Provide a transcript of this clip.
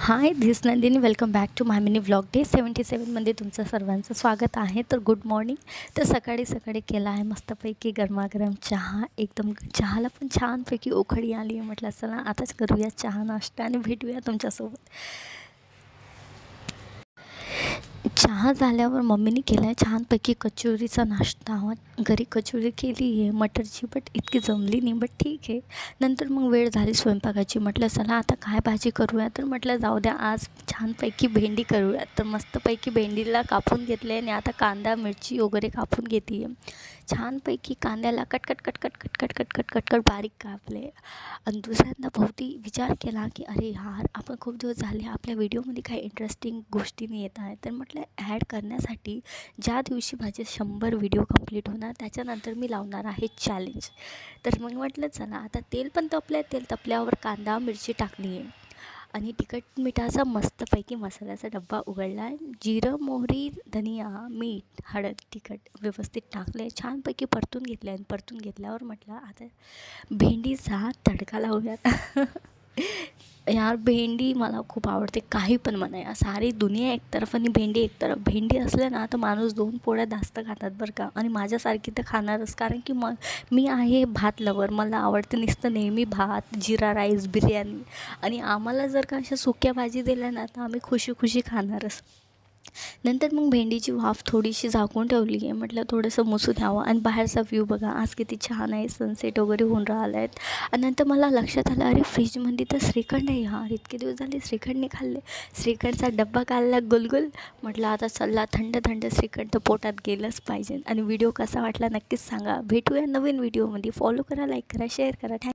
High this Nandini, welcome back to my mini vlog day 77मध्ये तुमचं सर्वांचं स्वागत आहे. तर गुड मॉर्निंग. तर सकाळी सकाळी केला आहे मस्तपैकी गरमागरम चहा. एकदम चहाला पण छानपैकी उकळी आली आहे. म्हटलं चला आताच करूया चहा नाश्ता आणि भेटूया तुमच्यासोबत. चहा झाल्यावर मम्मीने केला आहे छानपैकी कचोरीचा नाश्ता. घरी कचोरी केली आहे मटरची, बट इतकी जमली नाही, बट ठीक आहे. नंतर मग वेळ झाली स्वयंपाकाची. म्हटलं चला आता काय भाजी करूया, तर म्हटलं जाऊ द्या आज छानपैकी भेंडी करूया. तर मस्तपैकी भेंडीला कापून घेतले आणि आता कांदा मिरची वगैरे कापून घेते आहे. छानपैकी कांद्याला कटकट कटकट कटकट कटकट कटकट बारीक कापले. आणि दुसऱ्यांदा भोवती विचार केला की अरे यार, आपण खूप दिवस झाले आपल्या व्हिडिओमध्ये काही इंटरेस्टिंग गोष्टी नाही येत आहे. तर म्हटलं ॲड करण्यासाठी ज्या दिवशी माझे 100 व्हिडिओ कंप्लीट होणार त्याच्यानंतर मी लावणार आहे चॅलेंज. तर मग म्हटलं चला आता तेल पण तपलं आहे. तेल तपल्यावर कांदा मिरची टाकली आहे आणि तिखट मिठाचा मस्तपैकी मसाल्याचा डब्बा उघडला आहे. जिरं मोहरी धनिया मीठ हळद तिखट व्यवस्थित टाकले, छानपैकी परतून घेतले. आणि परतून घेतल्यावर म्हटलं आता भेंडीचा तडका लावूयात. यार भेंडी मला खूप आवडते, काही पण म्हणा. या सारी दुनिया एकतर्फ आणि भेंडी एकतर्फ. भेंडी असल्या ना तर माणूस 2 पोळ्या जास्त खातात बरं का. आणि माझ्यासारखी तर खाणारच, कारण की मी आहे भात लवर. मला आवडते नुसतं नेहमी भात, जिरा राईस, बिर्याणी. आणि आम्हाला जर का अशा सुक्या भाजी दिल्या ना तर आम्ही खुशी खुशी खाणारच. नंतर मग भेंडीची वाफ थोडीशी झाकून ठेवली आहे. म्हटलं थोडंसं मुसू द्यावं. आणि बाहेरचा व्ह्यू बघा आज किती छान आहे, सनसेट वगैरे होऊन राहिला आहेत. आणि नंतर मला लक्षात आलं अरे फ्रीजमध्ये तर श्रीखंड आहे यार, इतके दिवस झाले श्रीखंड नाही खाल्ले. श्रीखंडचा डब्बा काढला गुलगुल. म्हटलं आता चला थंड थंड श्रीखंड तर पोटात गेलंच पाहिजे. आणि व्हिडिओ कसा वाटला नक्कीच सांगा. भेटूया नवीन व्हिडिओमध्ये. फॉलो करा, लाईक करा, शेअर करा.